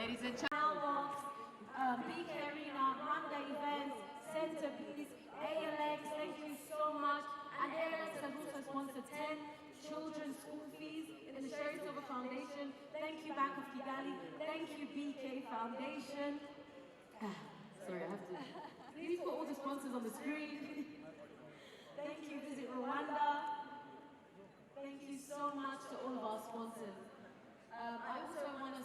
Ladies and gentlemen, Kigali Rwanda events, Centerpiece, ALX, thank you so much. And ALX has also sponsored 10 children's school fees in the Sherry Silver Foundation. Thank you, Bank of Kigali. Thank you, BK Foundation. Sorry, I have to. Please put all the sponsors on the screen. Thank you, Visit Rwanda. Thank you so much to all of our sponsors. I also want to